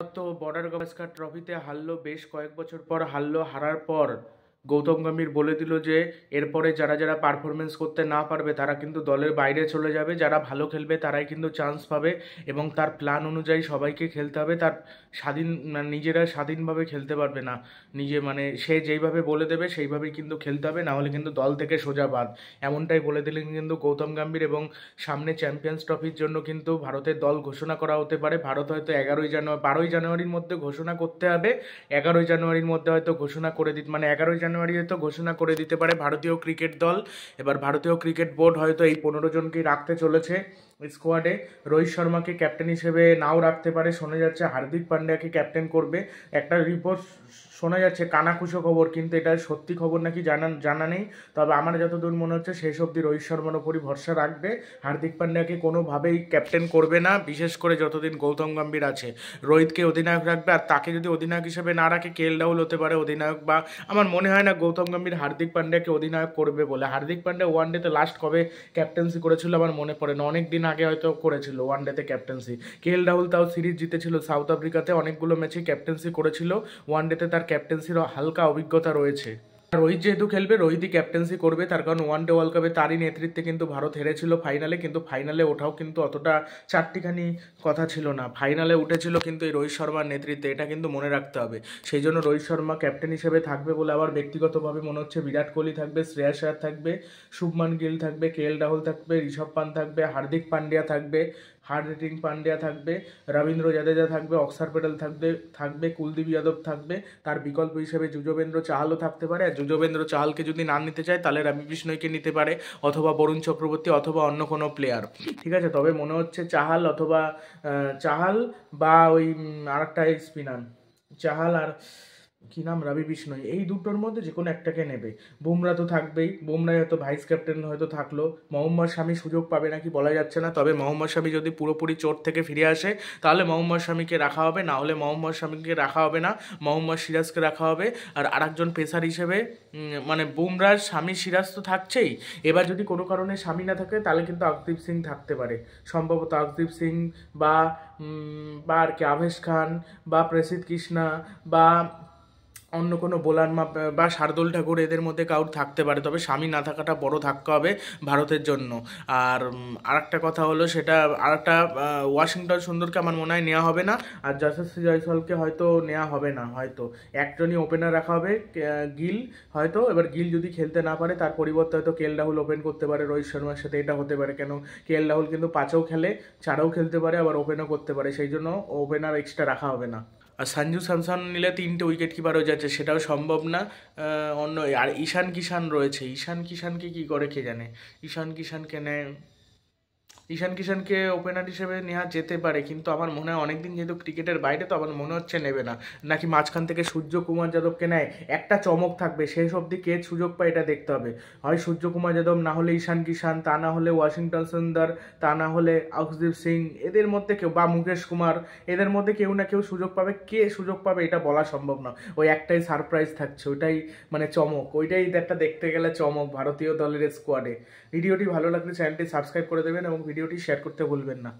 তো বর্ডার গাভাস্কার ট্রফিতে হারলো, বেশ কয়েক বছর পর হারলো। হারার পর গৌতম গম্ভীর বলে দিল যে এরপরে যারা যারা পারফরমেন্স করতে না পারবে তারা কিন্তু দলের বাইরে চলে যাবে, যারা ভালো খেলবে তারাই কিন্তু চান্স পাবে। এবং তার প্ল্যান অনুযায়ী সবাইকে খেলতে হবে। তার স্বাধীন নিজেরা স্বাধীনভাবে খেলতে পারবে না। মানে সে যেইভাবে বলে দেবে সেইভাবেই কিন্তু খেলতে হবে, না হলে কিন্তু দল থেকে সোজা বাদ। এমনটাই বলে দিলেন কিন্তু গৌতম গম্ভীর। এবং সামনে চ্যাম্পিয়ন্স ট্রফির জন্য কিন্তু ভারতের দল ঘোষণা করা হতে পারে। ভারত হয়তো 12ই জানুয়ারির মধ্যে ঘোষণা করতে হবে। 11ই জানুয়ারির মধ্যে হয়তো ঘোষণা করে দিতে, 11ই জানুয়ারি হয়তো ঘোষণা করে দিতে পারে ভারতীয় ক্রিকেট দল। এবার ভারতীয় ক্রিকেট বোর্ড হয়তো এই 15 জনকেই রাখতে চলেছে স্কোয়াডে। রোহিত শর্মাকে ক্যাপ্টেন হিসেবে নাও রাখতে পারে, শোনা যাচ্ছে হার্দিক পান্ডিয়াকে ক্যাপ্টেন করবে। একটা রিপোর্ট শোনা যাচ্ছে, কানাকুশো খবর, কিন্তু এটা সত্যি খবর নাকি জানা নেই। তবে আমার যতদূর মনে হচ্ছে শেষ অবধি রোহিত শর্মার ওপরই ভরসা রাখবে। হার্দিক পান্ডিয়াকে কোনোভাবেই ক্যাপ্টেন করবে না, বিশেষ করে যতদিন গৌতম গম্ভীর আছে। রোহিতকে অধিনায়ক রাখবে, আর তাকে যদি অধিনায়ক হিসেবে না রাখে কে এল রাহুল হতে পারে অধিনায়ক। বা আমার মনে হয় না গৌতম গম্ভীর হার্দিক পান্ডিয়াকে অধিনায়ক করবে বলে। হার্দিক পান্ডিয়া ওয়ানডেতে লাস্ট কবে ক্যাপ্টেন্সি করেছিল আমার মনে পড়ে না, অনেক দিন আগে হয়তো করেছিল ওয়ানডেতে ক্যাপ্টেন্সি। কে এল রাহুল তাও সিরিজ জিতেছিল সাউথ আফ্রিকাতে, অনেকগুলো ম্যাচে ক্যাপ্টেন্সি করেছিল। ওয়ানডেতে তার ক্যাপ্টেন্সির হালকা অভিজ্ঞতা রয়েছে। রোহিত যেহেতু খেলবে, রোহিতই ক্যাপ্টেন্সি করবে, তার কারণ ওয়ানডে ওয়ার্ল্ড কাপে তারই নেতৃত্বে কিন্তু ভারত হেরেছিল ফাইনালে। কিন্তু ফাইনালে ওঠাও কিন্তু অতটা চারটিখানি কথা ছিল না, ফাইনালে উঠেছিল কিন্তু এই রোহিত শর্মার নেতৃত্বে, এটা কিন্তু মনে রাখতে হবে। সেই জন্য রোহিত শর্মা ক্যাপ্টেন হিসেবে থাকবে বলে আমার ব্যক্তিগতভাবে মনে হচ্ছে। বিরাট কোহলি থাকবে, শ্রেয়াস আয়ার থাকবে, শুভমান গিল থাকবে, কে এল রাহুল থাকবে, ঋষভ পান্ত থাকবে, হার্দিক পান্ডিয়া থাকবে, হার্দিক পান্ডিয়া থাকবে, রবীন্দ্র জাদেজা থাকবে, অক্সার প্যাটেল থাকবে, কুলদীপ যাদব থাকবে। তার বিকল্প হিসেবে যুজবেন্দ্র চাহালও থাকতে পারে। আর যুজবেন্দ্র চাহালকে যদি না নিতে চায় তাহলে রবি বিষ্ণয়কে নিতে পারে, অথবা বরুণ চক্রবর্তী, অথবা অন্য কোনো প্লেয়ার। ঠিক আছে, তবে মনে হচ্ছে চাহাল বা ওই আরেকটা স্পিনার, চাহাল আর কি নাম, রবি বিষ্ণয়, এই দুটোর মধ্যে যে কোনো একটাকে নেবে। বুমরা তো থাকবেই, বুমরা হয়তো ভাইস ক্যাপ্টেন হয়তো থাকলো। মোহাম্মদ শামি সুযোগ পাবে নাকি বলা যাচ্ছে না, তবে মোহাম্মদ শামি যদি পুরোপুরি চোট থেকে ফিরে আসে তাহলে মোহাম্মদ শামিকে রাখা হবে, না হলে মোহাম্মদ শামিকে রাখা হবে না, মোহাম্মদ সিরাজকে রাখা হবে। আর আরেকজন পেসার হিসেবে বুমরা, শামি, সিরাজ তো থাকছেই। এবার যদি কোনো কারণে শামি না থাকে তাহলে কিন্তু আকদীপ সিং থাকতে পারে, সম্ভবত আকদীপ সিং বা আর কি আভেশ খান বা প্রসিদ্ধ কৃষ্ণা বা অন্য কোনো বোলার বা শার্দুল ঠাকুর, এদের মধ্যে কাউর থাকতে পারে। তবে স্বামী না থাকাটা বড় ধাক্কা হবে ভারতের জন্য। আর আরেকটা কথা হলো, সেটা আরেকটা, ওয়াশিংটন সুন্দরকে আমার মনে হয় নেওয়া হবে না, আর যশস্বী জয়সওয়ালকে হয়তো নেওয়া হবে না। হয়তো একজনই ওপেনার রাখা হবে, গিল হয়তো। এবার গিল যদি খেলতে না পারে তার পরিবর্তে হয়তো কে এল রাহুল ওপেন করতে পারে রোহিত শর্মার সাথে, এটা হতে পারে। কেন, কে এল রাহুল কিন্তু 5ও খেলে, 4ও খেলতে পারে, আবার ওপেনও করতে পারে, সেই জন্য ওপেনার এক্সট্রা রাখা হবে না। আর সঞ্জু স্যামসন নিলে 3টে উইকেট কিপার হয়ে যাচ্ছে, সেটাও সম্ভব না। অন্য আর ঈশান কিষান রয়েছে, ঈশান কিষানকে কী করে কে জানে। ঈশান কিষানকে নেয়, ঈশান কিষানকে ওপেনার হিসেবে নেওয়া যেতে পারে, কিন্তু আমার মনে হয় অনেকদিন যেহেতু ক্রিকেটের বাইরে, তো আমার মনে হচ্ছে নেবে না। নাকি মাঝখান থেকে সূর্যকুমার যাদবকে নেয়, একটা চমক থাকবে, শেষ অবধি কে সুযোগ পায় এটা দেখতে হবে। হয় সূর্যকুমার যাদব, না হলে ঈশান কিষান, তা না হলে ওয়াশিংটন সুন্দর, তা না হলে অর্শদীপ সিং, এদের মধ্যে কেউ, বা মুকেশ কুমার, এদের মধ্যে কেউ না কেউ সুযোগ পাবে। কে সুযোগ পাবে এটা বলা সম্ভব না। ওই একটাই সারপ্রাইজ থাকছে, ওইটাই চমক, ওইটাই একটা দেখতে গেলে চমক ভারতীয় দলের স্কোয়াডে। ভিডিওটি ভালো লাগলে চ্যানেলটি সাবস্ক্রাইব করে দেবেন এবং ভিডিওটি শেয়ার করতে ভুলবেন না।